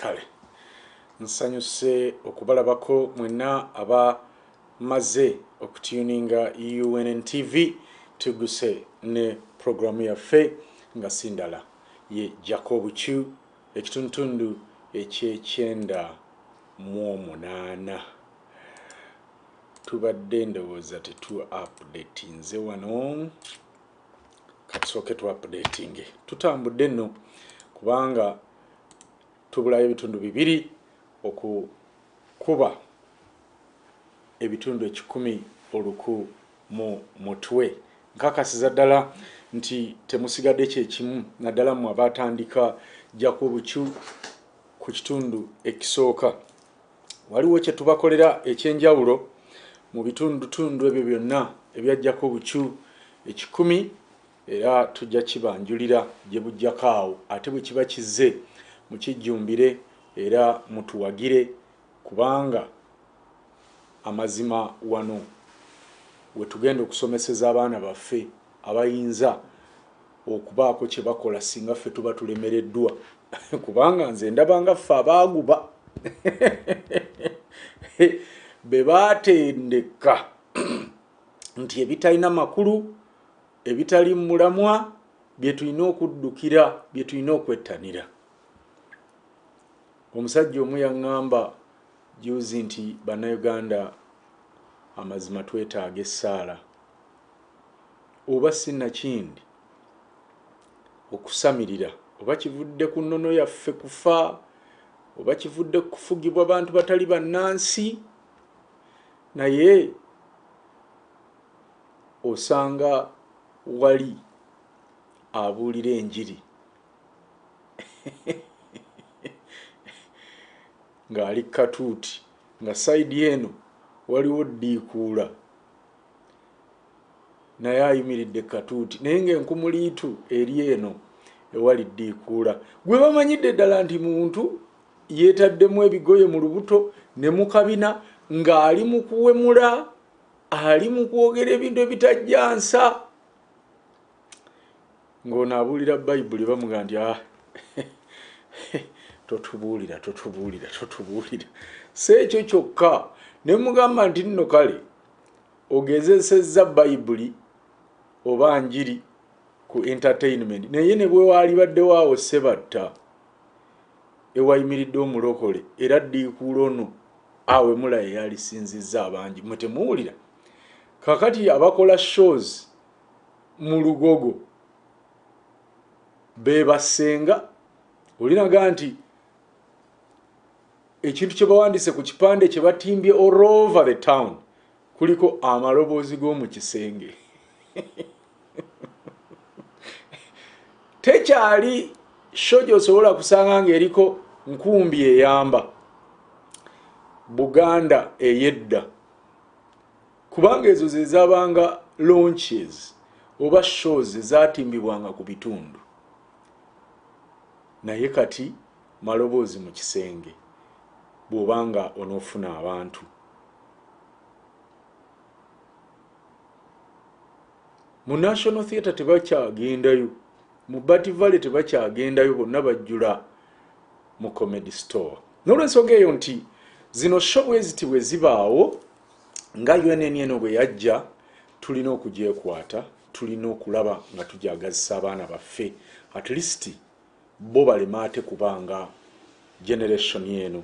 kale nsanyuse okubalabako mwenna abamaze okutuninga UNNTV tuguse ne programu yaffe nga sindala ye GGYAKO ekituntundu eky'ekyenda mu 8 tubadde ndowooza tetu update nze wano katusooke tu updating tutambudde nno kubanga tubulayo ebitundu bibiri okukuba ebitundu 10 oluku mu mutwe nkakasiza ddala nti temusigadde kyekimu naddala mu abatandika GGYAKO ku kitundu ekisooka waliwo kye tubakolera ekyenjawulo mu bitundu ebyo byonna ebya GGYAKO 10 era tujja kibanjulira gye bujjako awo ate bwe kiba kizze mukijjumbire era mutuwagire kubanga amazima wano we tugenda okusomeseza abaana baffe abayinza okubaako kye bakola singa ffe tuba tulemereddwa kubanga nze ndaba nga ffe abaaguba be baatendeka nti ebitalina makulu ebitali mulamwa bye tulina okuddukira bye tulina okwettanira. Omusajja omu yaŋŋamba juzi nti bannayuganda amazima twetaaga essaala oba sinnakindi okusamirira oba kivudde ku nnono yaffe kufa oba kivudde kufugibwa abantu batali bannansi naye osanga wali abuulira enjiri ng'ali katuuti nga sayidi eno waliwo ddiikuula naye ayimiridde katuuti naye ng'enkumuliitu eri eno ewali ddiikuula gwe bamanyidde ddala nti muntu yeetaddemu ebigoye mu lubuto ne mu kabina ng'ali mu kuwemula ali mu kwogera ebintu ebitajja nsa ng'ono abuulira bayibuli bamuga nti totubuulira si ekyo kyokka ne mugamba nti nno kale ogezesezza bayibuli oba njiri ku entertainment naye ne bwe waalibaddewo awo sebatta ewayimiridde omulokole era ddiikuula ono awe mulaye yalisinzizza abangi mwe temuwulira kakati abakola shows mu lugogo be basenga olinaga nti ekintu kye bawandise ku kipande kye batimbye all over the town kuliko amaloboozi g'omu kisenge tekyali show gy'osobola kusanga ng'eriko nkumbi eyamba Buganda eyedda kubanga ezo ze zaabanga launches oba shows ezatimbibwanga ku bitundu naye kati maloboozi mu kisenge bw'obanga onoofuna abantu mu National Theatre tebakyagendayo mu Bat Valley tebakyagendayo bonna bajjula mu Comedy Store n'olwensonga eyo nti zino show bweziti bwe zibaawo nga UNN bwe yajja tulina okugyekwata tulina okulaba nga tujagazisa abaana baffe at least bo balema ate kubanga generation yeno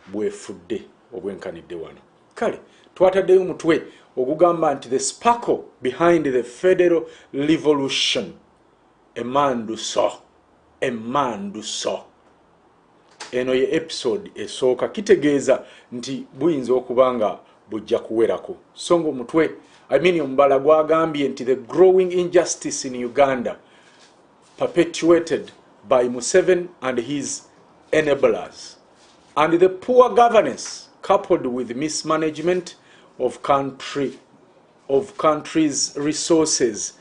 bwefudde obwenkanidde wano kale twataddeyo omutwe ogugamba nti the sparkle behind the federal revolution emmanduso eno ye episode esooka kitegeeza nti buyinza okubanga bujja kuwerako songa omutwe omubala gwagambye nti the growing injustice in Uganda perpetuated by Museveni and his enablers and the poor governance coupled with mismanagement of country's resources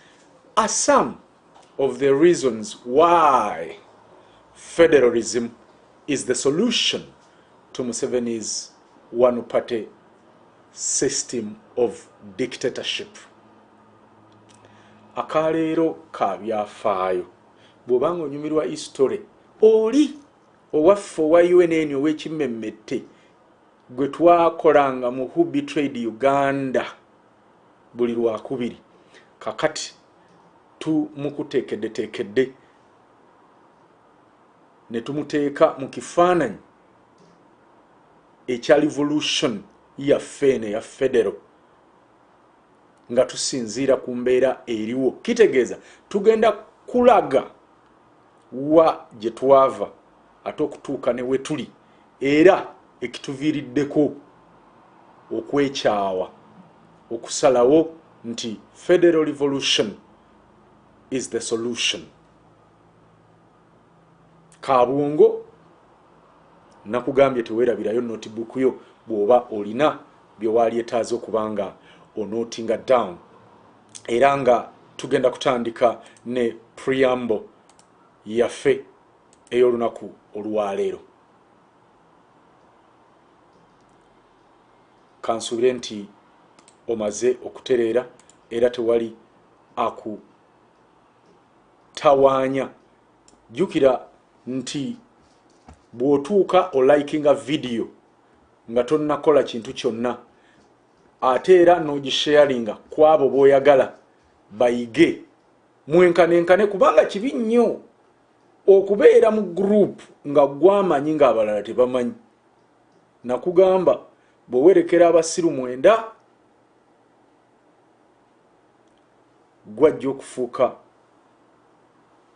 are some of the reasons why federalism is the solution to Museveni's one-party system of dictatorship. Akaleero ka byafaayo bw'obanga onyumirwa history oli owaffe owa UNN ow'ekimmemmette gwe twakolanga mu Who Betrayed Uganda buli lwakubiri kakati tumukuteekeddeteekedde ne tumuteeka mu kifaananyi ekya revolution yaffe eno eya federal nga tusinziira ku mbeera eriwo. Kitegeeza tugenda kulaga wa gye twava ate okutuuka ne we tuli era ekituviiriddeko okwekyawa okusalawo nti federal revolution is the solution. Kabungo nakugambye teweerabirayo notebook yo bw'oba olina byewaalyetaaza okubanga onotinga down era nga tugenda kutandika ne preamble yaffe ey'olunaku olwaleero. Kansuubire nti omaze okutereera era tewali akutawaanya. Jjukira nti bw'otuuka olikinga video nga tonnakola kintu kyonna ate era n'ogisharinga ku abo b'oyagala bayige mwenkanenkane, kubanga kibi nnyo okubeera mu group nga gwamanyi ng'abalala tebamanyi. Nakugamba bw'owerekera abasiru 9 gwajja okufuuka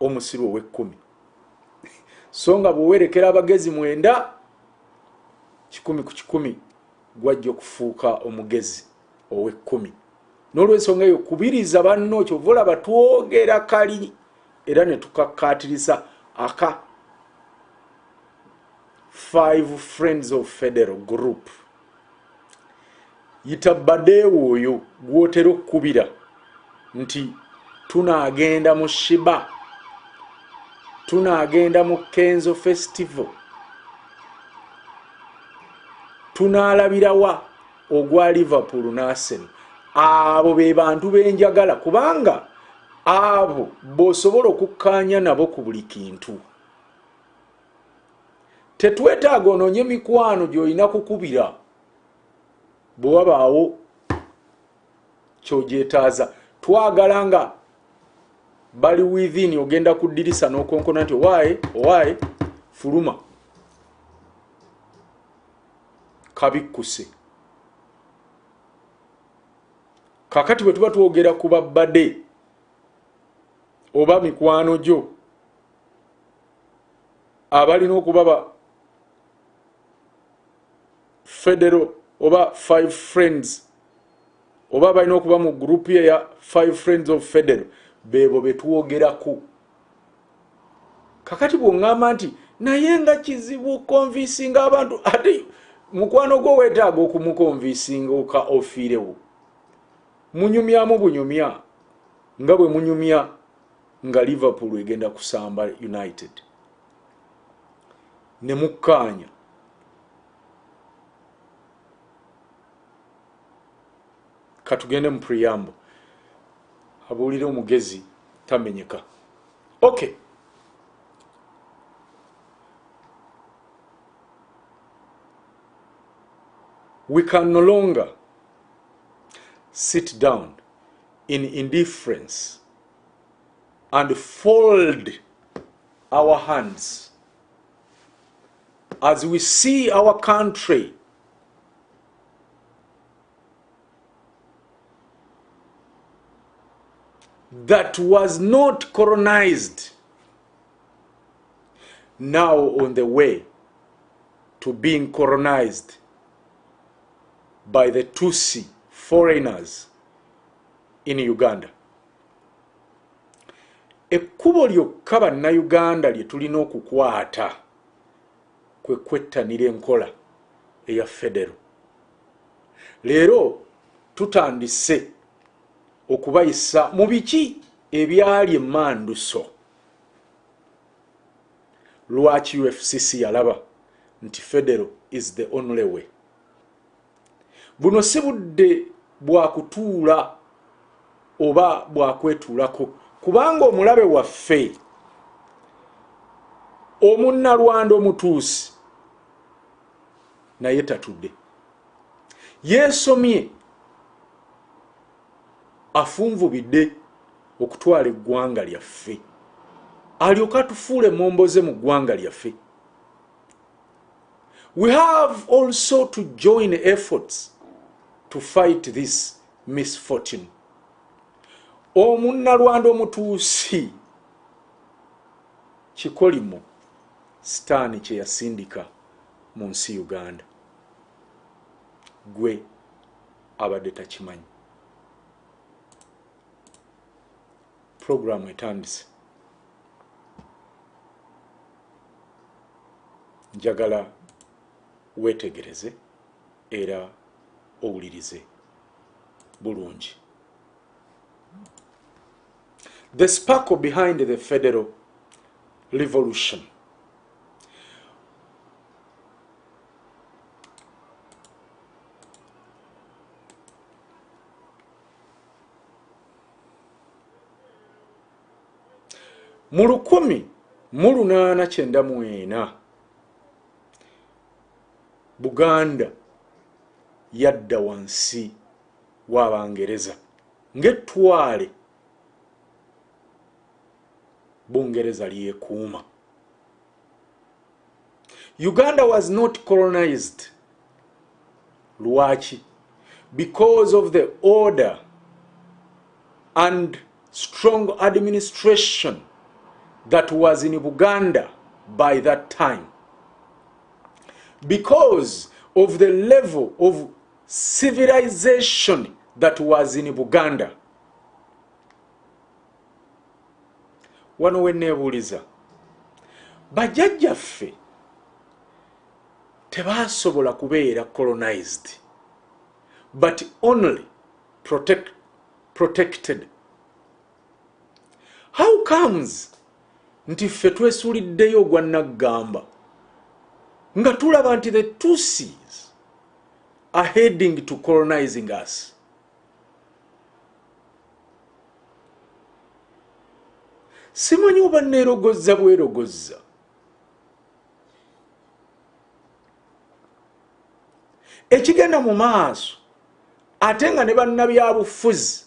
omusiru ow'e10 so nga bw'owerekera abagezi 9 100 ku 100 gwajja okufuuka omugezi ow'e10. N'olw'ensonga eyo kubiriza banno kyovula batwogera kali era ne tukakkaatiriza aka 5 friends of federal group. Yitabadeewo oyo gwotera okukubira nti tunaagenda mu Shiba, tunaagenda mu Kenzo Festival, tunaalabirawa ogwa Liverpool n'Arsenal. Abo be bantu benjagala kubanga abo b'osobola okukkaanya nabo ku buli kintu. Tetwetaaga onoonye mikwano gy'olina kukubira bw'wabaawo ky'ogyetaaza. Twagala nga bali within ogenda ku ddirisa n'okonkona nti owaaye fuluma kabikkuse. Kakati bwe tuba twogera ku babbade oba mikwano gyo abalina okuba ba federal oba 5 friends oba balina okuba mu group ya 5 friends of federal, bebo betwogerako. Kakati bw'oŋŋamba nti naye nga kizibu konvisinga abantu, ate mukwano gwo weetaaga okumukonvisinga oka ofiirewo. Munyumyamu bunyumya nga bwe munyumya nga Liverpool egenda kusamba United ne mukkaanya. Katugende mu preamble abuulire omugezi tamenyeka. Okay, we can no longer sit down in indifference and fold our hands as we see our country that was not colonized now on the way to being colonized by the Tutsi foreigners in Uganda. Ekkubo lyokka bannayuganda lye tulina okukwata kwe kwettanira enkola eya federal. Leero tutandise okubayisa mu biki ebyali emmanduso. Lwaki UFCC yalaba nti federal is the only way. Buno si budde bwa kutuula oba bwa kwetuulako, kubanga omulabe waffe omunnalwanda omutuusi naye tatudde, yeesomye, afunvubidde okutwala eggwanga lyaffe, alyoka atufuule momboze mu ggwanga lyaffe. We have also to join efforts to fight this misfortune. Omunnalwanda omutuusi kikolimo sitaani kye yasindika mu nsi Uganda, gwe abadde takimanyi. Programu etandise. Njagala weetegereze era owulirize bulungi. The sparkle behind the Federal Revolution. Mu 1894 Buganda yadda wansi w'Abangereza ng'ettwale Bungereza lyekuuma. Uganda was not colonized. Lwaki? Because of the order and strong administration that was in Uganda by that time. Because of the level of civilization that was in Uganda. Wano wenneebuuliza, bajjajjaffe tebaasobola kubeera colonized, but only protected. How comes nti ffe twesuuliddeyo ogwa Naggamba nga tulaba nti the Tutsis are heading to colonizing us? Simanyi oba neerogozza bwerogozza. Ekigenda mu maaso ate nga ne bannabyabufuzi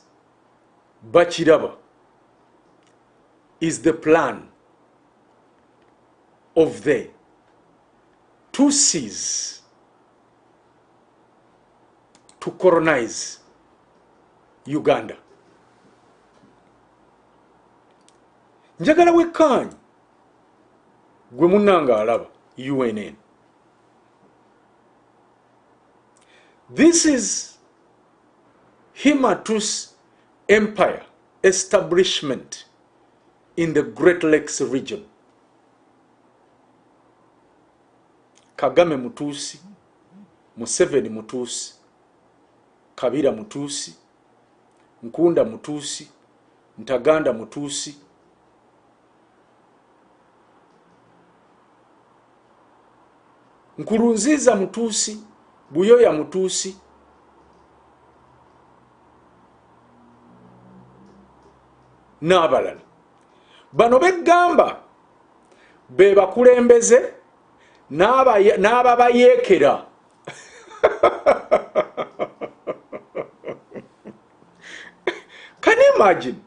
bakiraba is the plan of the Tutsis to colonize Uganda. Njagala wekkaanyi gwe munnanga alaba UNN. This is Himatu's empire establishment in the Great Lakes region. Kagame Mutusi, Museveni Mutusi, Kabira Mutusi, Nkunda Mutusi, Ntaganda Mutusi, Nkurunziza Mutusi, Buyoya Mutusi, n'abalala. Bano beggamba be bakulembeze n'ababayeekera. Can you imagine?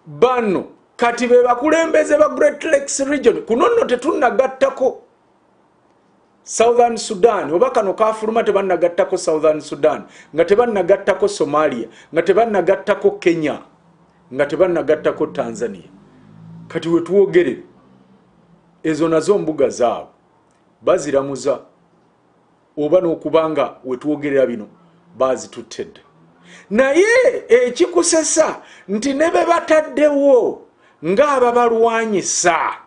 Bano kati be bakulembeze ba Great Lakes region. Kuno nno tetunnagattako Southern Sudan, oba kano kafuluma tebannagattako Southern Sudan, nga tebannagattako Somalia, nga tebannagattako Kenya, nga tebannagattako Tanzania. Kati wetuwogere ezo nazo mbuga zaabwe baziramuza oba n'okubanga wetuwogerera bino bazituttedde. Naye ekikusesa nti ne be bataddewo ng'ababalwanyisa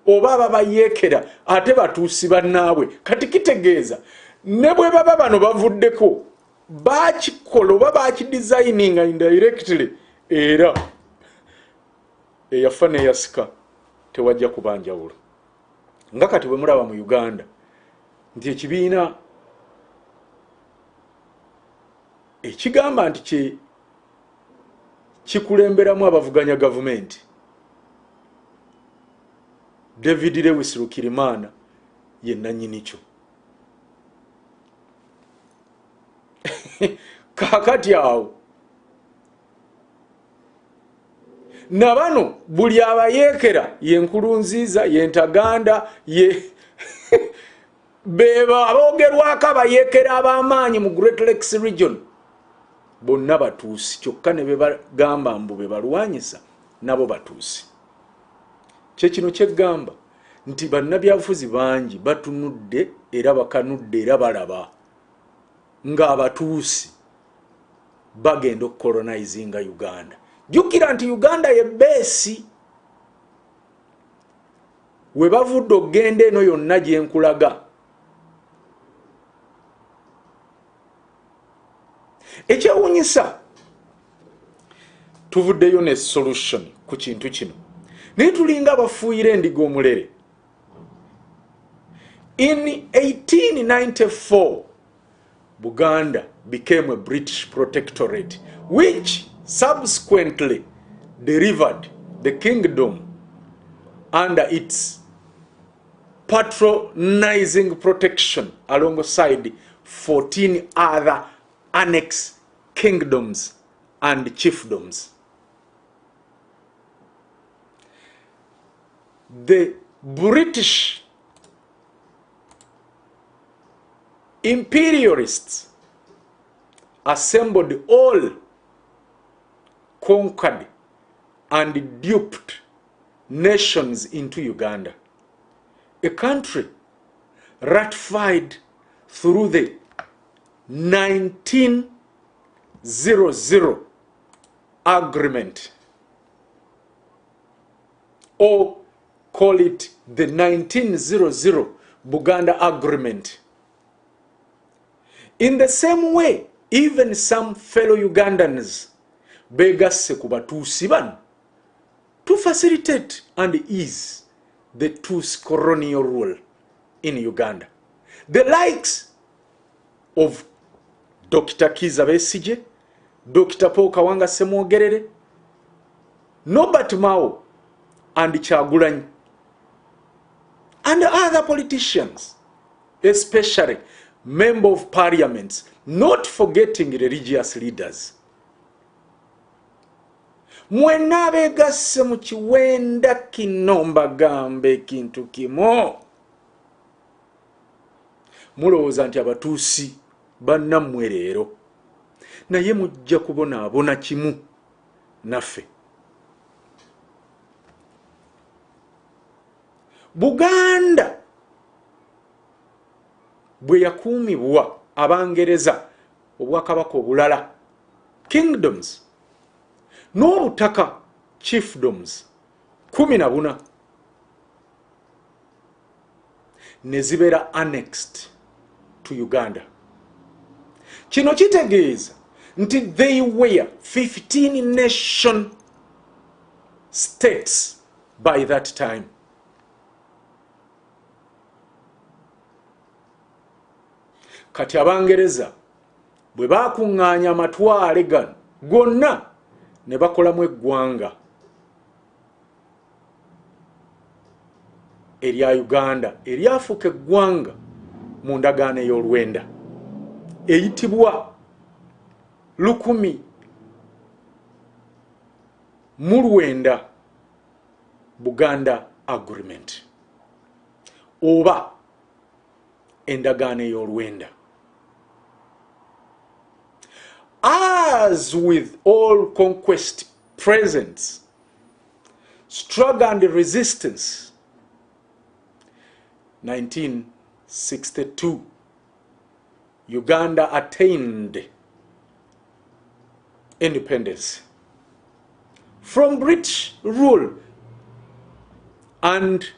oba ababayeekera ate batuusi bannaabwe, kati kitegeeza ne bwe baba bano bavuddeko bakikola oba bakidesigninga indirectly, era eyafa n'eyasika tewajja kubanjawulo. Nga kati bwe mulaba mu Uganda nti ekibiina ekigamba nti kikulemberamu abavuganya gavumenti David Lewis Rukirimana ye nanyini kyo. Kakati awo nabano buli abayeekera ye Nkurunziza ye Ntaganda ye beba abogerwako abayeekera ab'amaanyi mu Great Lakes region bonna batuusi kyokka ne bebagamba mbu bebalwanyisa nabo batuusi. Kyekino kyeggamba nti bannabyabufuzi bangi batunudde era bakanudde era balaba ng'abatuusi bagenda okukolonizinga Uganda. Jjukira nti Uganda ye beesi we bavudde okugenda eno yonna gye nkulaga. Ekyewuunyisa tuvuddeyo ne solution ku kintu kino naye tulinga abafuuyira endiga omulere. In 1894 Buganda became a British protectorate which subsequently delivered the kingdom under its patronizing protection alongside 14 other annex kingdoms and chiefdoms. The British imperialists assembled all conquered and duped nations into Uganda, a country ratified through the 1900 agreement, or call it the 1900 Buganda Agreement. In the same way, even some fellow Ugandans begasse ku batuusi bano to facilitate and ease the Tusi colonial rule in Uganda. The likes of Dr. Kiza Besigye, Dr. Paul Kawanga Semwogerere, Norbert Mao and Kyagulanyi, and other politicians, especially Member of Parliaments, not forgetting religious leaders. Mwena begasse mu kiwenda kino mbagambe ekintu kimu. Mulowooza nti abatuusi bannammwe leero naye mujja kubonaabona kimu naffe. Buganda bwe yakuumibwa Abangereza obwakabaka obulala kingdoms n'obutaka chiefdoms 14 ne zibeera annexed to Uganda. Kino kitegeeza nti they were 15 nation states by that time. Kati Abangereza bwe bakuŋŋaanya amatwale gano gonna ne bakolamu eggwanga erya Uganda eryafuuka eggwanga mu ndagaano ey'olwenda eyitibwa 1900 Buganda Agreement oba endagaano ey'olwenda. As with all conquest presents, struggle and resistance, 1962, Uganda attained independence from British rule, and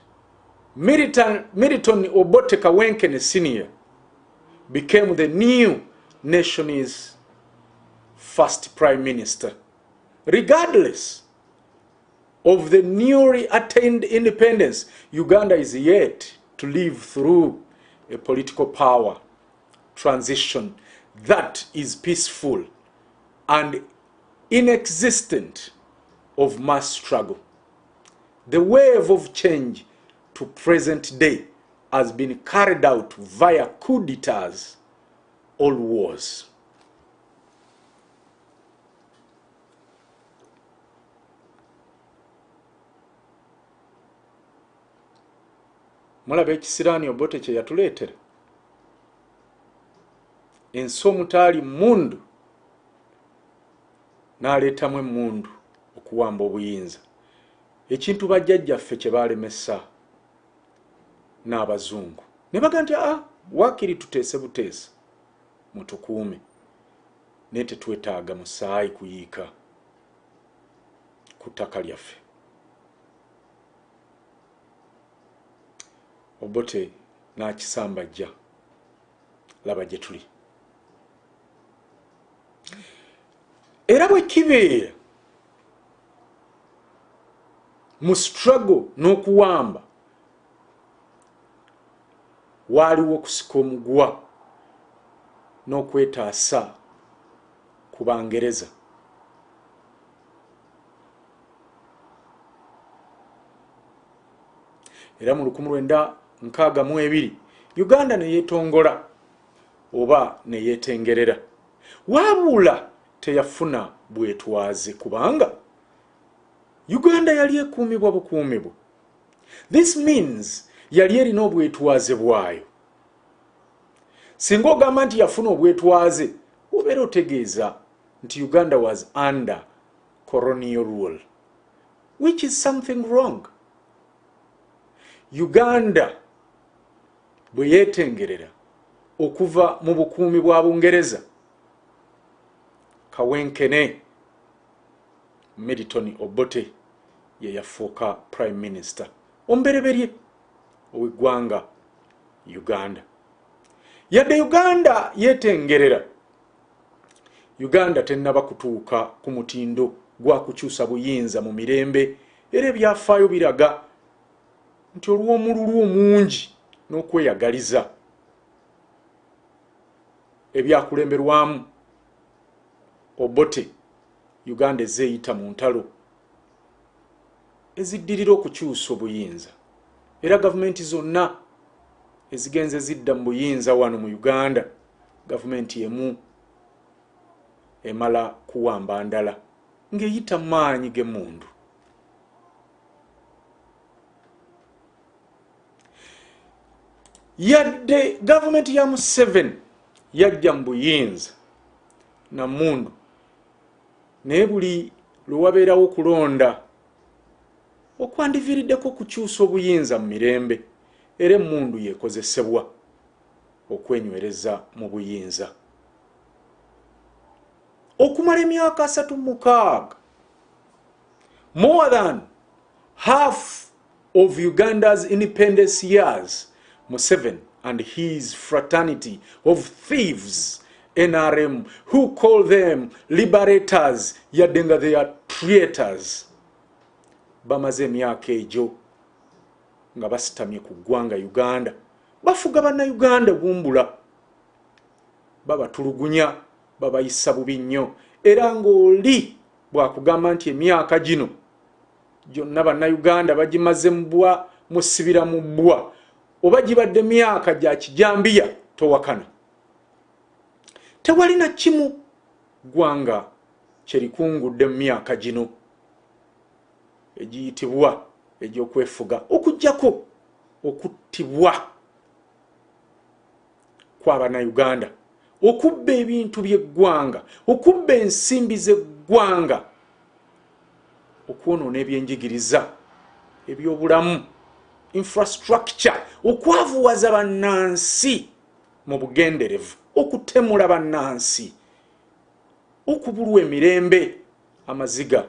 Milton Obote Kawenkene Sr. became the new nation's first prime minister. Regardless of the newly attained independence, Uganda is yet to live through a political power transition that is peaceful and inexistent of mass struggle. The wave of change to present day has been carried out via coup d'etats or wars. Mulaba ekisiraani Obote kye yatuleetera ensi omutaali mundu n'aleetamu emmundu okuwamba obuyinza, ekintu bajjajjaffe kye baalemesa n'abazungu ne baga nti waakiri tuteese buteesa mutukuume naye tetwetaaga musaayi kuyiika ku ttaka lyaffe. Obote n'akisambajja, laba gye tuli. Era bwe kibeera mu struggle n'okuwamba waaliwo okusika omugwa n'okwetaasa ku Bangereza. Era mu 1962 Uganda ne yeetongola oba ne yeetengerera, wabula teyafuna bwetwaze kubanga Uganda yali ekuumibwa bukuumibwa. This means yali erina obwetwaze bwayo. Singa ogamba nti yafuna obwetwaze, obeera otegeeza nti Uganda was under colonial rule, which is something wrong. Uganda bwe yeetengerera okuva mu bukuumi bwa Bungereza, kawenkene Milton Obote ye yafuuka prime minister ombereberye ow'eggwanga Uganda. Yadde Uganda yeetengerera, Uganda tennaba kutuuka ku mutindo gwa kukyusa buyinza mu mirembe, era ebyafaayo biraga nti olw'omululu omungi n'okweyagaliza ebyakulemberwamu Obote, Uganda ezeeyita mu ntalo eziddirira okukyusa obuyinza, era gavumenti zonna ezigenze zidda mu buyinza wano mu Uganda, gavumenti emu emala kuwamba ndala ng'eyita maanyi g'emmundu. Yadde gavumenti ya Museveni yajja mu buyinza na mmundu, naye buli lwe wabeerawo okulonda okwandiviiriddeko okukyusa obuyinza mu mirembe, era emmundu yeekozesebwa okwenywereza mu buyinza. Okumala emyaka 36, more than half of Uganda's independence years, Museveni and his fraternity of thieves, NRM, who call them liberators, yadenga they are traitors, bamaze emyaka egyo nga basitamye ku ggwanga Uganda, bafuga bannayuganda bumbula, babatulugunya, babayisa bubi nnyo, era ng'oli bwakugamba nti emyaka gino gyonna bannayuganda bagimaze musibira mu bbwa, oba gibadde myaka gya kijambiya towakana. Tewalina kimu ggwanga kyerikungudde mu myaka gino egiyitibwa egy'okwefuga okujjako okuttibwa kw'Abannayuganda, okubba ebintu by'eggwanga, okubba ensimbi z'eggwanga, okwonoona ebyenjigiriza, ebyobulamu, infrastructure, okwavuwaza bannansi mu bugenderevu, okutemula bannansi, okubulwa emirembe, amaziga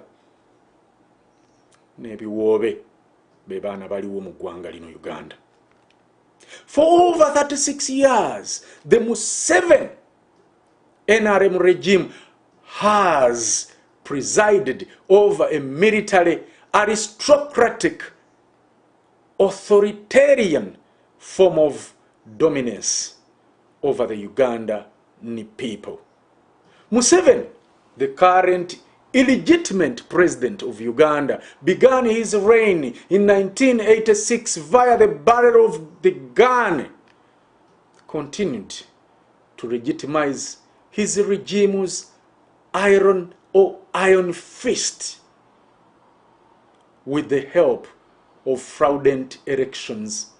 n'ebiwoobe be baana baliwo mu ggwanga lino Uganda. For over 36 years, the Museveni NRM regime has presided over a military, aristocratic, authoritarian form of dominance over the Ugandan people. Museveni, the current illegitimate president of Uganda, began his reign in 1986 via the barrel of the gun, continued to legitimize his regime's iron fist with the help of fraudulent elections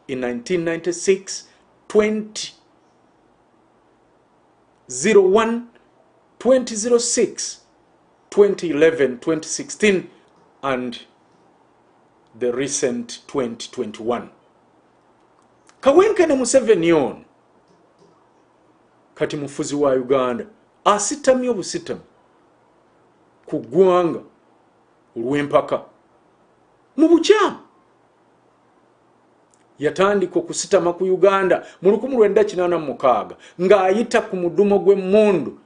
in 1996, 2001, 2006, 2011, 2016, and the recent 2021. Kawenkene Museveni ono kati mufuzi wa Uganda asitamye obusitamu ku ggwanga olw'empaka mu bukyamu. Yatandika okusitama ku Uganda mu 1986 ng'ayita ku mudumo gw'emmundu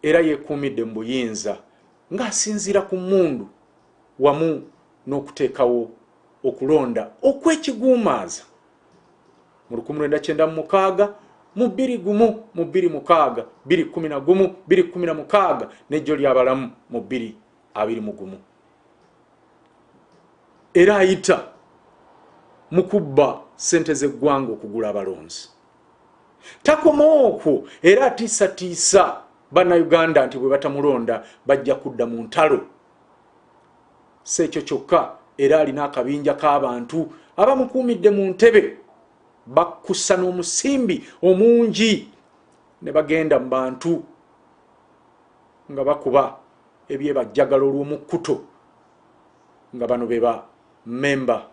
era yeekuumidde mu buyinza ng'asinziira ku mmundu wamu n'okuteekawo okulonda okw'ekiguumaaza mu 1996, mu 2001, mu 2006, 2011, 2016 n'ejjo ly'abalamu mu 2021. Era ayita mu kubba ssente z'eggwanga okugula abalonzi. Takoma okwo era atiisatiisa bannayuganda nti bwe batamulonda bajja kudda mu ntalo. Si ekyo kyokka era alina akabinja k'abantu abamukuumidde mu ntebe, bakkussa n'omusimbi omungi ne bagenda mu bantu nga bakuba ebyebajjagala olw'omukkuto nga bano be ba member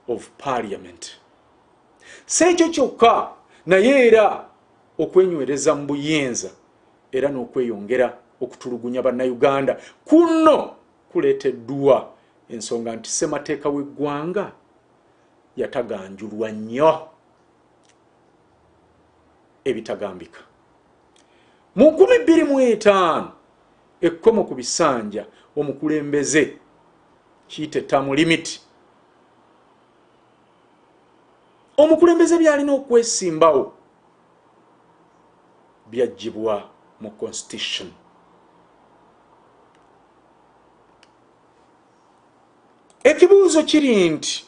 of parliament. Si ekyo kyokka naye era okwenywereza mu buyinza era n'okweyongera okutulugunya bannayuganda kuno kuleeteddwa ensonga nti ssemateeka w'eggwanga yataganjulwa nnyo ebitagambika. Mu 2005 ekkomo ku bisanja omukulembeze kiyite term limit, omukulembeze byalina okwesimbawo byaggyibwa mu constitution. Ekibuuzo kiri nti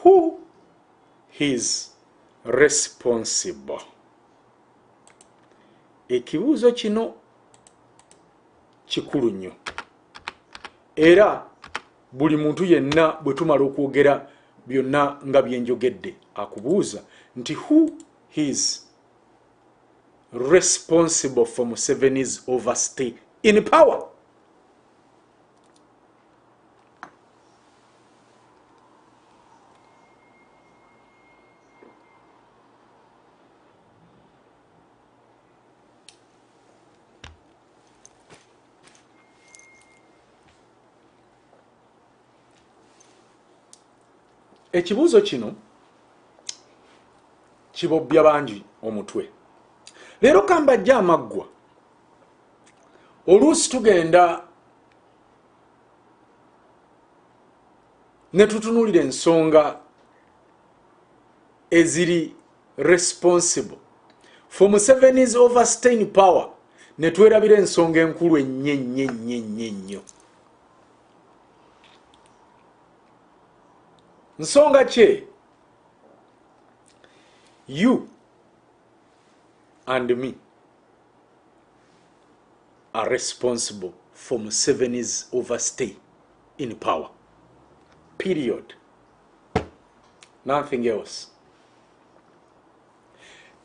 who is responsible? Ekibuuzo kino kikulu nnyo era buli muntu yenna bwe tumala okwogera byonna nga byenjogedde akubuuza nti who is responsible for Museveni's overstay in power? Ekibuuzo kino kibobbya bangi omutwe. Leero kambajja amaggwa. Oluusi tugenda ne tutunuulira ensonga eziri responsible for Museveni's overstaying power ne twerabira ensonga enkulu ennyo. Nsonga che, you and me are responsible for Museveni's overstay in power. Period. Nothing else.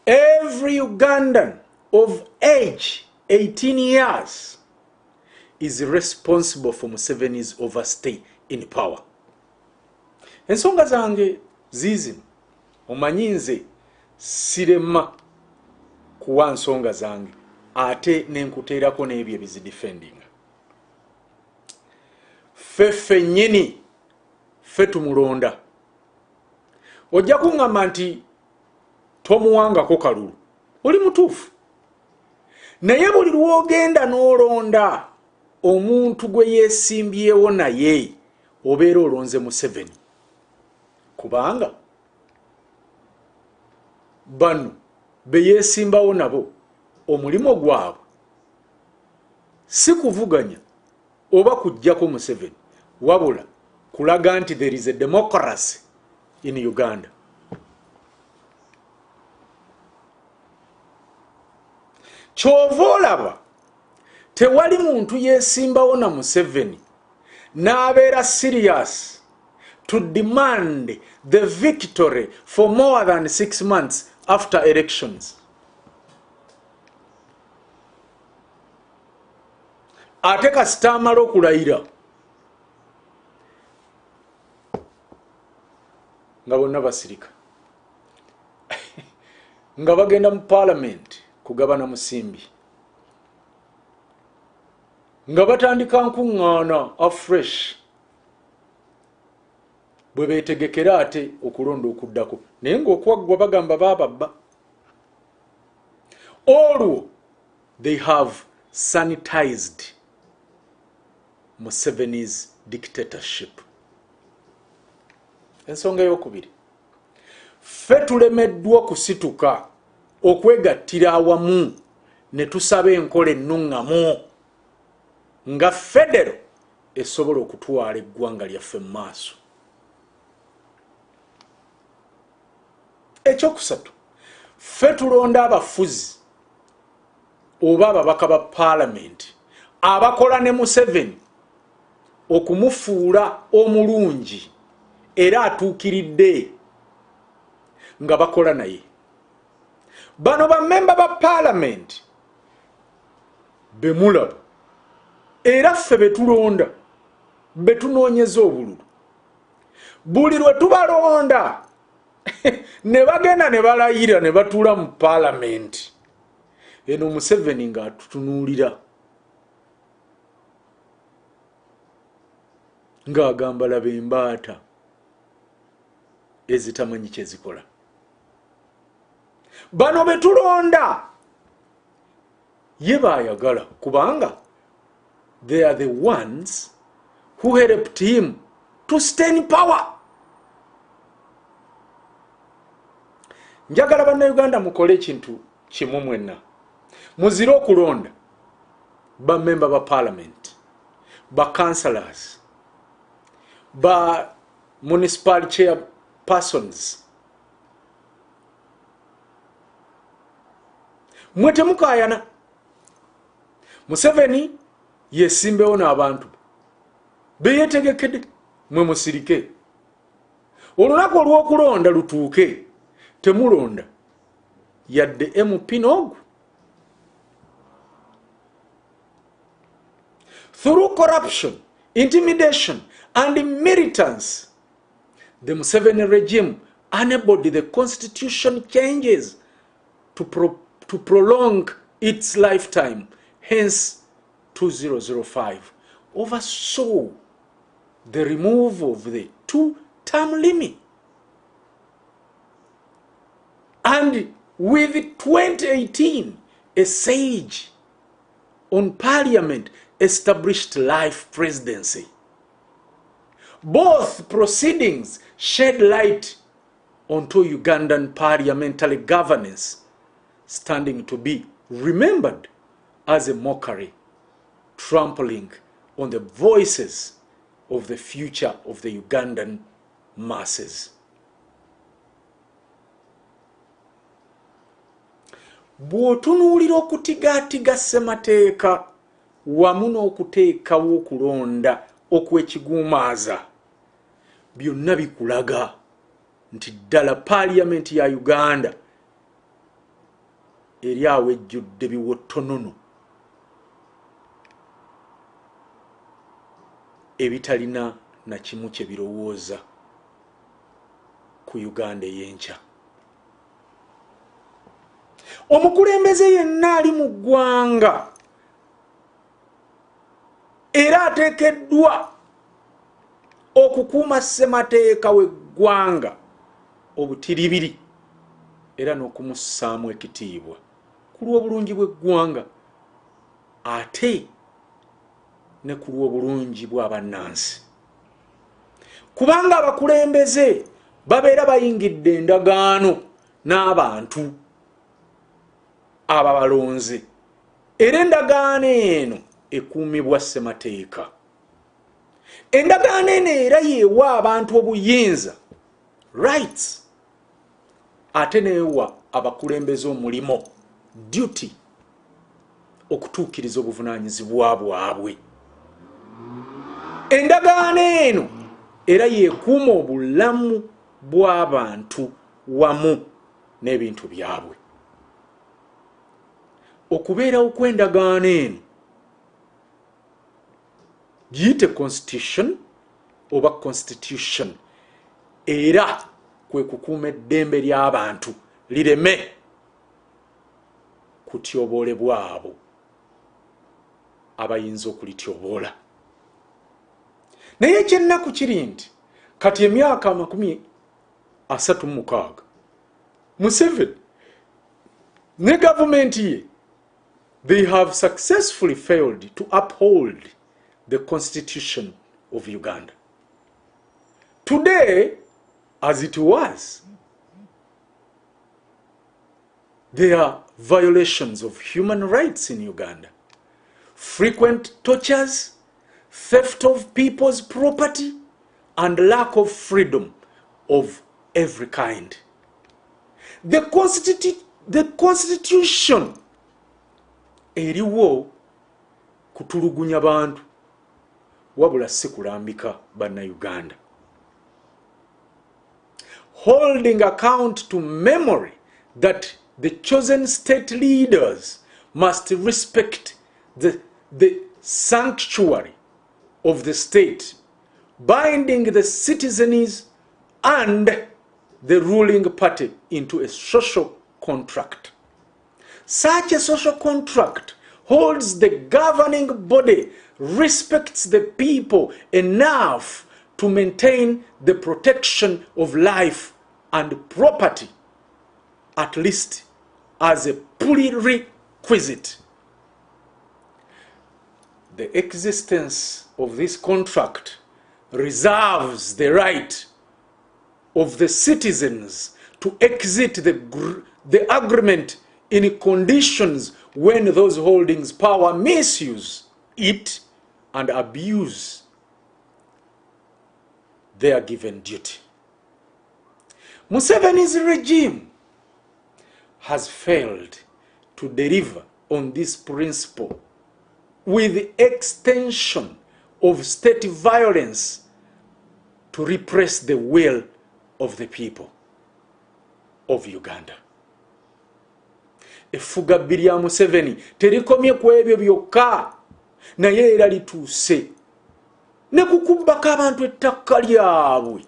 Every Ugandan of age 18 years is responsible for Museveni's overstay in power. Ensonga zange zizi omanyi nze sirema kuwa nsonga zange ate nenkuteerako n'ebyo ebizidefendinga. Ffe nnyini ffe tumulonda. Ojja kuŋŋamba nti tomuwangako kalulu, oli mutuufu. Naye buli lw'ogenda n'olonda omuntu gwe yeesimbyewo naye obeera olonze Museveni. Kubanga bano be yeesimbawo nabo omulimo gwabwe si kuvuganya oba kujjako Museveni wabula kulaga nti there is a democracy in Uganda. Kyova olaba tewali muntu yesimbawo na Museveni n'abeera serious to demand the victory for more than 6 months after elections. Ate kasita amala okulayira nga bonna basirika nga bagenda mu parliament kugabana musimbi nga batandika nkuŋŋaana afresh bwe beetegekera ate okulonda okuddako naye ng'okwaggwa bagamba baababba. Olwo they have sanitized Museveni's dictatorship. Ensonga ey'okubiri, ffe tulemeddwa kusituka okwegattira awamu ne tusaba enkola ennuŋŋamu nga Federo esobola okutwala eggwanga lyaffe mu maaso. Ekyokusatu, ffe tulonda abafuzi oba ababaka ba parliament abakola ne Museveni okumufuula omulungi era atuukiridde nga bakola naye. Bano bammemba ba parliament bemulaba era ffe betulonda betunoonyeza obululu. Buli lwe tubalonda ne bagenda ne balayira ne batuula mu parliament eno Museveni ng'atutunuulira ng'agamba laba embaata ezitamanyi kye zikola. Bano betulonda ye baayagala kubanga they are the ones who helped him to stay in power. Njagala bannayuganda mukole ekintu kimu mwenna. Muzire okulonda ba member ba parliament, ba councillors, ba municipal chairpersons. Mwete mukayana. Museveni yesimbewo n'abantu beyetegekede mwe musirike. Olunaku olw'okulonda lutuuke temulonda yadde MP n'ogwo. Through corruption, intimidation and militance, the Museveni regime enabled the constitution changes to prolong its lifetime. Hence 2005 oversaw the removal of the 2-term limit. And with 2018, a siege on parliament established life presidency. Both proceedings shed light onto Ugandan parliamentary governance, standing to be remembered as a mockery, trampling on the voices of the future of the Ugandan masses. Bw'otunuulira okutigaatiga ssemateeka wamu n'okuteekawo okulonda okw'ekiguumaaza, byonna bikulaga nti ddala parliament ya Uganda eri awo ejjudde biwottonono ebitalina na kimu kye birowooza ku Uganda ey'enkya. Omukulembeze yenna ali mu ggwanga era ateekeddwa okukuuma ssemateeka w'eggwanga obutiribiri era n'okumussaamu ekitiibwa ku lw'obulungi bw'eggwanga ate ne ku lw'obulungi bw'abannansi. Kubanga abakulembeze babeera bayingidde endagaano n'abantu ababalonze era endagaano eno ekuumibwa ssemateeka. Endagaano eno era yeewa abantu obuyinza rights ate neewa abakulembeze omulimo duty okutuukiriza obuvunaanyizibwa bwabwe. Endagaano eno era yeekuuma obulamu bw'abantu wamu n'ebintu byabwe. Okubeerawo kw'endagaano eno giyite constitution oba constitution era kwe kukuuma eddembe ly'abantu lireme kutyoboolebwa abo abayinza okulityoboola. Naye ekyennaku kiri nti kati emyaka 36 Museveni ne gavumenti ye they have successfully failed to uphold the constitution of Uganda. Today, as it was, there are violations of human rights in Uganda. Frequent tortures, theft of people's property, and lack of freedom of every kind. The constitution eriwo kutulugunya bantu wabula si kulambika bannayuganda. Holding account to memory that the chosen state leaders must respect the sanctuary of the state, binding the citizens and the ruling party into a social contract. Such a social contract holds the governing body, respects the people enough to maintain the protection of life and property, at least as a prerequisite. The existence of this contract reserves the right of the citizens to exit the agreement in conditions when those holdings power misuse it and abuse their given duty. Museveni's regime has failed to deliver on this principle with the extension of state violence to repress the will of the people of Uganda. Effuga bbiri ya Museveni terikomye ku ebyo byokka, naye era lituuse ne kukubbako abantu ettaka lyabwe,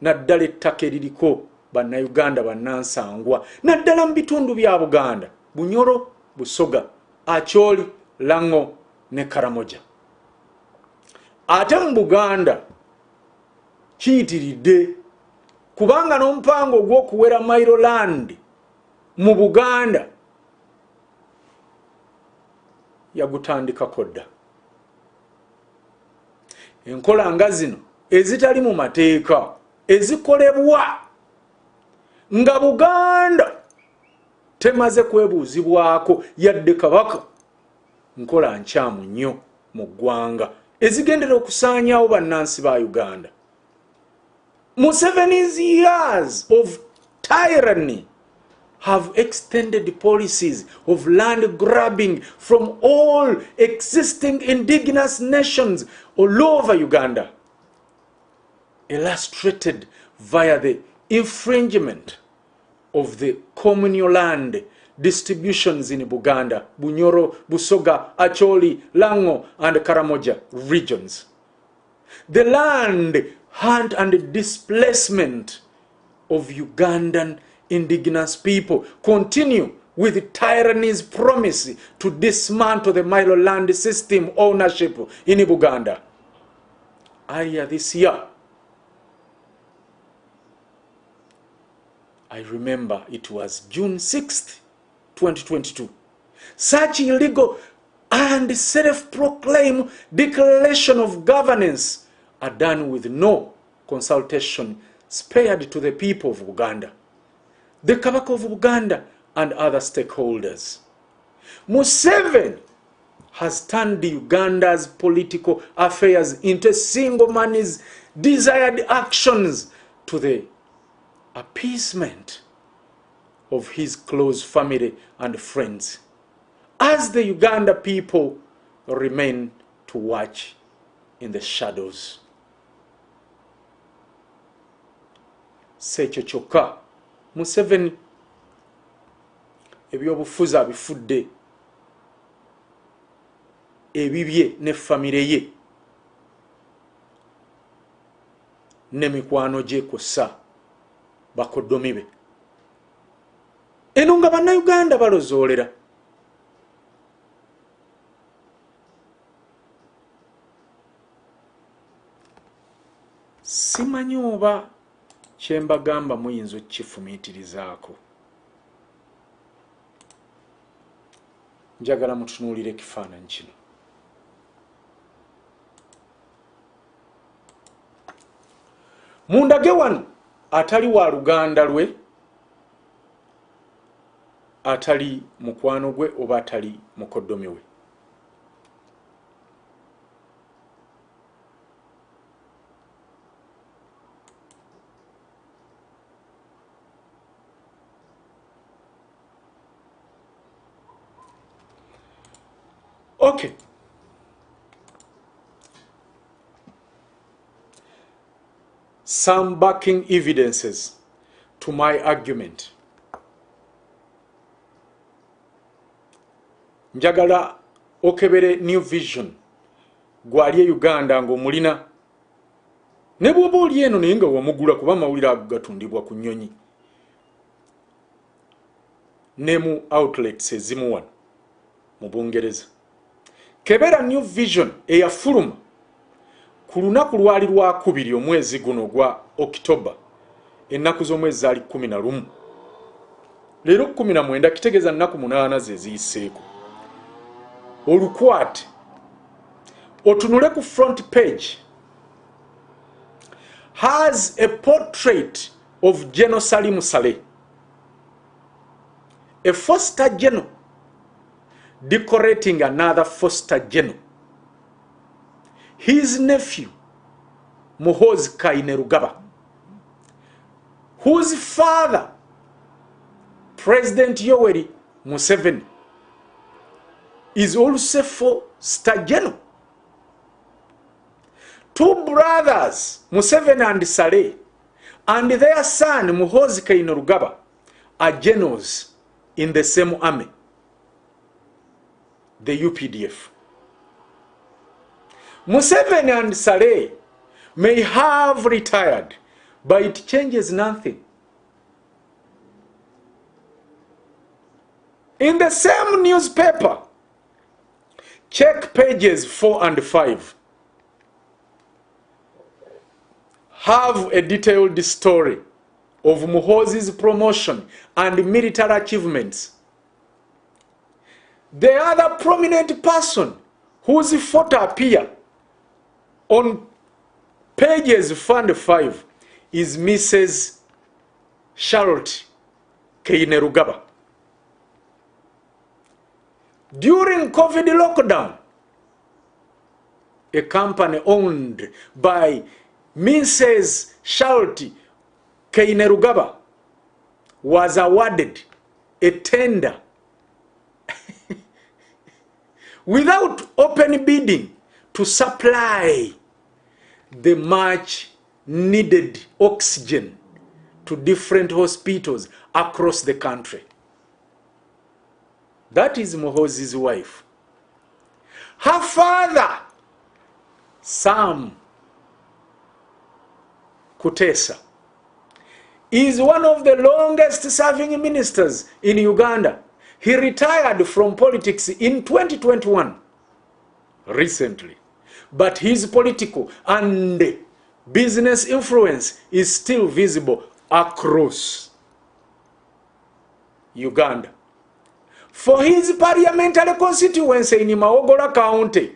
naddala ettaka eririko bannayuganda bannansangwa, naddala mu bitundu bya Buganda, Bunyoro, Busoga, Acholi, Lango ne Karamoja. Ate mu Buganda kiyitiridde kubanga n'omupango ogw'okuwera Mailo Land mu Buganda yagutandikako dda. Enkola nga zino ezitali mu mateeka ezikolebwa nga Buganda temaze kwebuuzibwako yadde kabaka, nkola nkyamu nnyo mu ggwanga ezigendera okusaanyaawo bannansi ba Uganda. Museveni's years of tyranny have extended policies of land grabbing from all existing indigenous nations all over Uganda, illustrated via the infringement of the communal land distributions in Buganda, Bunyoro, Busoga, Acholi, Lango, and Karamoja regions. The land hunt and displacement of Ugandan indigenous people continue with tyranny's promise to dismantle the Milo land system ownership in Buganda. Earlier this year, I remember it was June 6th, 2022, such illegal and self-proclaimed declaration of governance are done with no consultation spared to the people of Uganda, the Kabaka of Uganda, and other stakeholders. Museveni has turned Uganda's political affairs into a single man's desired actions to the appeasement of his close family and friends, as the Uganda people remain to watch in the shadows. Sekyo kyokka Museveni ebyobufuzi abifudde ebibye ne famire ye ne mikwano gye kw'ossa bakoddomi be. Eno nga bannayuganda balozoolera. Simanyi oba kye mbagamba muyinza okkifumiitirizaako. Njagala mutunuulire ekifaananyi kino. Mundage wano atali wa luganda lwe, atali mukwano gwe oba atali mukoddomi we. Okay. Some backing evidences to my argument. Njagala okebere New Vision gwali Uganda ng'omulina ne bw'oba oli eno naye nga wamugula kuba amawulire ago gatundibwa ku nnyonyi ne mu outlets ezimu wano mu Bungereza. Kebera New Vision eyafuluma ku lunaku lwali lwa 2 omwezi guno gwa October, ennaku z'omwezi zaali 11. Leero 19 kitegeeza ennaku 8 ze ziyiseeko. Olukwate otunule ku front page has a portrait of General Salim Saleh, a foster general decorating another foster general, his nephew Muhoozi Kainerugaba, whose father President Yoweri Museveni is also foster general. Two brothers, Museveni and Saleh, and their son Muhoozi Kainerugaba are generals in the same army, the UPDF. Museveni and Saleh may have retired, but it changes nothing. In the same newspaper, check pages 4 and 5, have a detailed story of Muhoozi's promotion and military achievements. The other prominent person whose photo appear on pages 4 and 5 is Mrs. Charlotte Kainerugaba. During COVID lockdown, a company owned by Mrs. Charlotte Kainerugaba was awarded a tender without open bidding to supply the much needed oxygen to different hospitals across the country. That is Muhoozi's wife. Her father, Sam Kutesa, is one of the longest serving ministers in Uganda. He retired from politics in 2021, recently. But his political and business influence is still visible across Uganda. For his parliamentary constituency in Maogola County,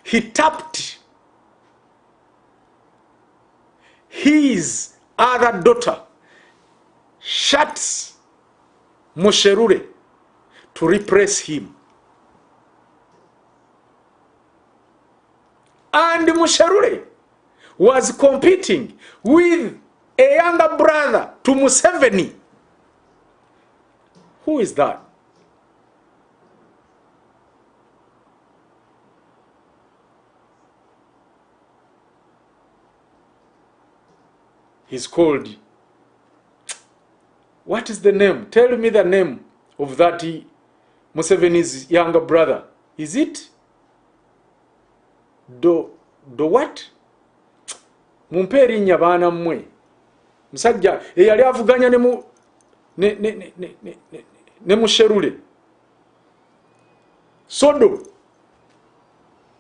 he tapped his other daughter, Shats Musherure, to repress him. And Musharure was competing with a younger brother to Museveni. Who is that? He's called, what is the name? Tell me the name of that Museveni's younger brother. Is it Do what? Mumperi nyabana mwe. Musajja eyali avuganya ne Musherule. Sodo.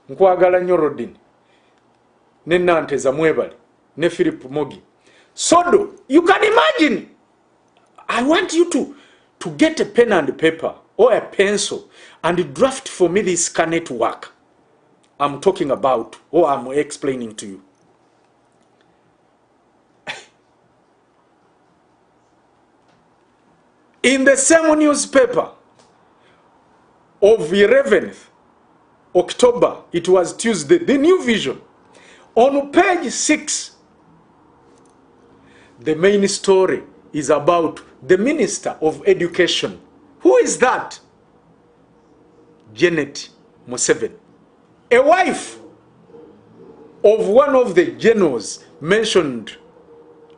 Nkwagala nnyo Rodin. Ne Nanteza Mwebale. Ne Philip Mogi. Sodo, you can imagine. I want you to get a pen and paper or a pencil and draft for me this Canet work I'm talking about or I'm explaining to you. In the same newspaper of 11th October, it was Tuesday, the New Vision, on page 6, the main story is about the Minister of Education. Who is that? Janet Museveni, a wife of one of the generals mentioned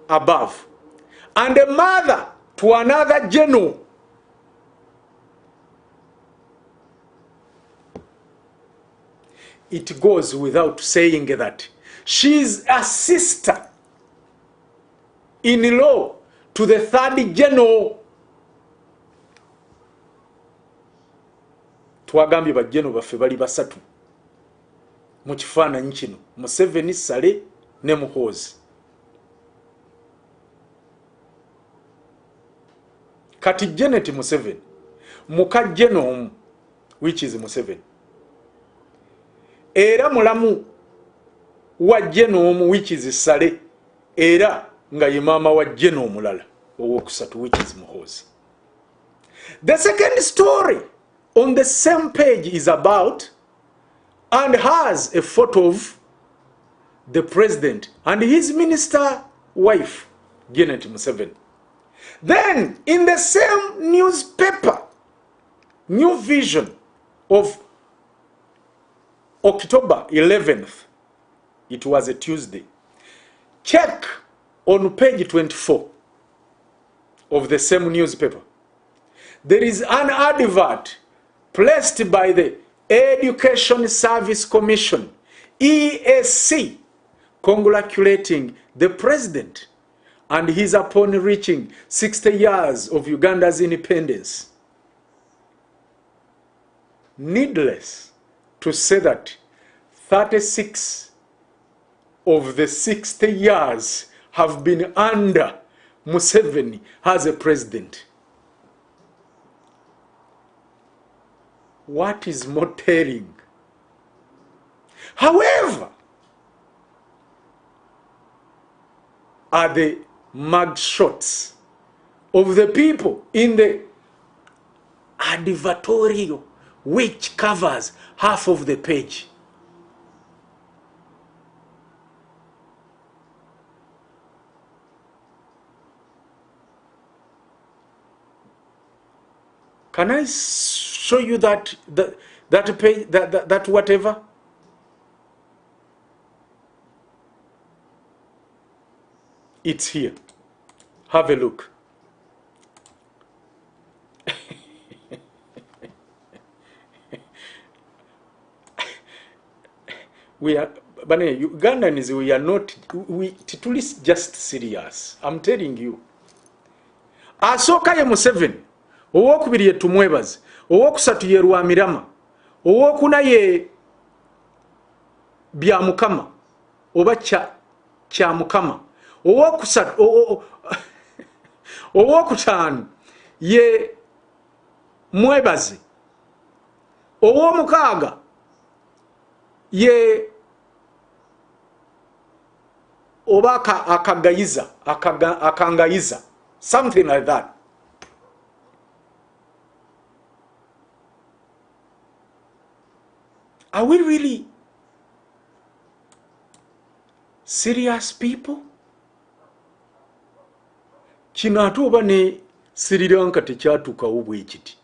above, and a mother to another general. It goes without saying that she's a sister in law to the third general. Twagambye ba general baffe bali basatu mu kifaananyi kino, Museveni, Sale ne Muhoozi. Kati Janet Museveni muka general which is Museveni era mulamu wa general which is Sale era nga ye mama wa general mulala owokusatu which is Muhoozi. The second story on the same page is about and has a photo of the president and his minister wife, Janet Museveni. Then, in the same newspaper, New Vision of October 11th, it was a Tuesday, check on page 24 of the same newspaper. There is an advert placed by the Education Service Commission, ESC, congratulating the president and his upon reaching 60 years of Uganda's independence. Needless to say that 36 of the 60 years have been under Museveni as a president. What is more telling? However, are the mug shots of the people in the advertorial which covers half of the page. Can I show you that page, that whatever? It's here. Have a look. We are, Ugandans, we are not, tituli just serious. I'm telling you. Asooka ye Museveni, owokubiri ye Tumwebaze, owokusatu ye Rwamirama, owokuna ye Byamukama, oba Kyamukama, owokutaano ye Mwebaze, owomukaaga ye oba akangayiza, something like that. Are we really serious people? Kino ate oba ne Sri Lanka tekyatuukawo bwe kiti.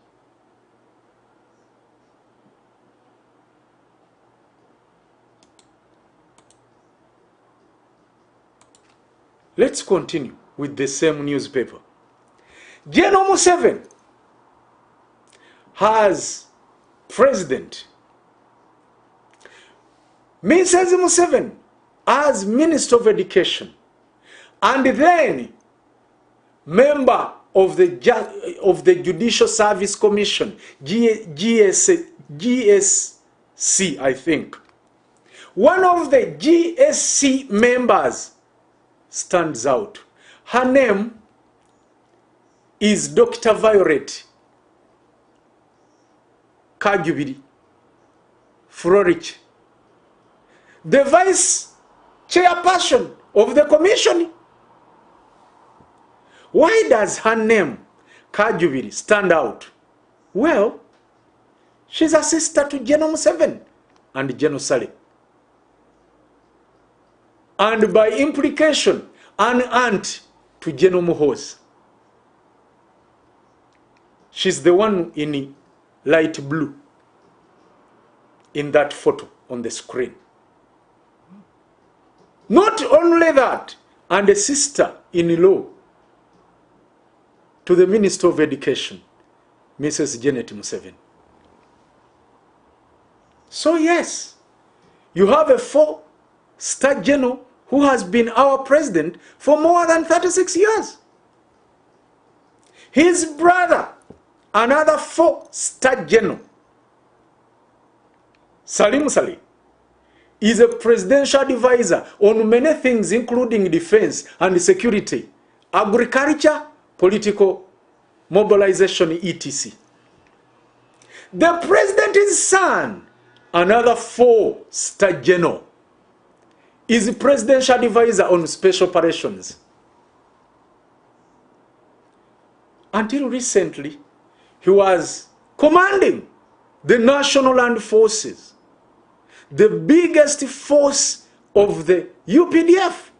Let's continue with the same newspaper. General Museveni has president. Mrs. Museveni as Minister of Education, and then member of the Judicial Service Commission, GSC, I think. One of the GSC members stands out. Her name is Dr. Violet Kajubiri Florich, the vice chairperson of the commission. Why does her name, Kajubiri, stand out? Well, she's a sister to General Museveni and General Sale. And by implication, an aunt to General Muhoozi. She's the one in light blue in that photo on the screen. Not only that, and a sister-in-law to the Minister of Education, Mrs. Janet Museveni. So yes, you have a 4-star general who has been our president for more than 36 years. His brother, another 4-star general, Salim Saleh, is a presidential advisor on many things, including defense and security, agriculture, political mobilization, etc. The president's son, another 4-star general, is a presidential advisor on special operations. Until recently, he was commanding the National Armed Forces, the biggest force of the UPDF.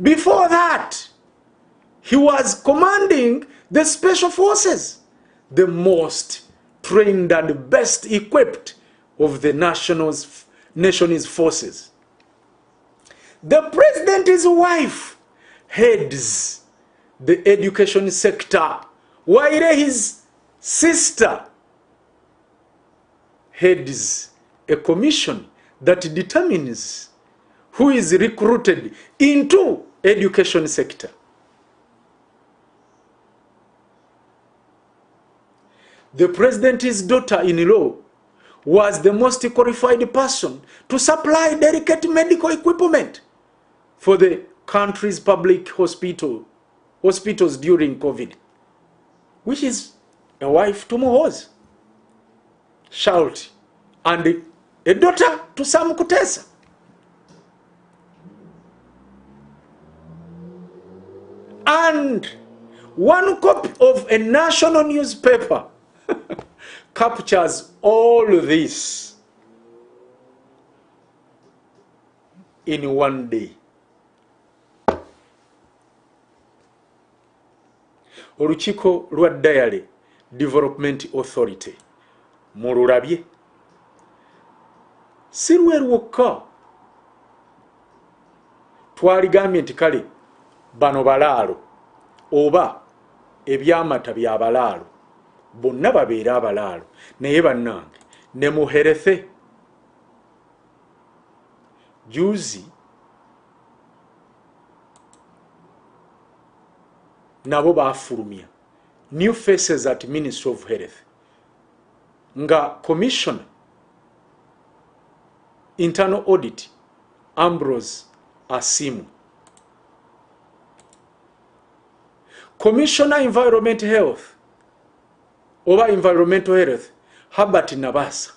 Before that, he was commanding the Special Forces, the most trained and best equipped of the nation's forces. The president's wife heads the education sector, while his sister heads a commission that determines who is recruited into education sector. The president's daughter-in-law was the most qualified person to supply delicate medical equipment for the country's public hospitals during COVID, which is a wife to Muhoozi, Shalti, and a daughter to Sam Kutesa. And one copy of a national newspaper captures all this in one day. Olukiiko lwa Diary Development Authority mululabye si lwe lwokka twaligambye nti kale bano balaalo oba ebyamata bya balaalo bonna babeera abalaalo, naye bannange ne muherethe juzi nabo bafulumya new faces at Ministry of Health nga Commissioner Internal Audit Ambrose Asimu, Commissioner Environment Health oba Environmental Health Herbert Nabasa,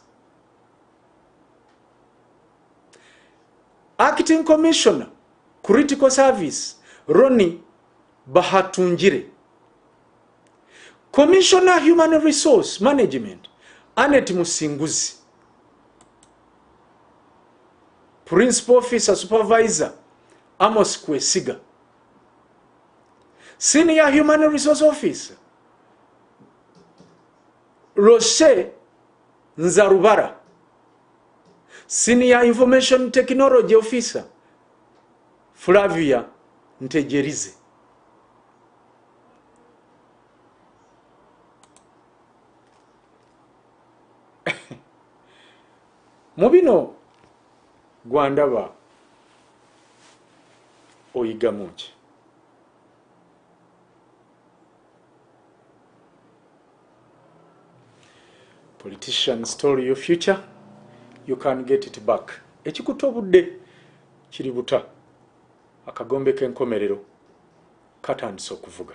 Acting Commissioner Critical Service Ronnie Bahatunjire, Commissioner Human Resource Management Annette Musinguzi, principal officer supervisor Amos Kwesiga, senior human resource officer Roche Nzarubara, senior information technology officer Flavia Ntejerize. Mubino gwandaba oyiga mungi. Politician story your future, you can get it back. Ekikuta obudde kiri buta, akagombe k'enkomerero katandise okuvuga.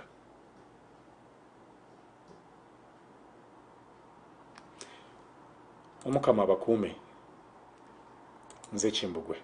Omukama abakuume. Nze Kimbugwe.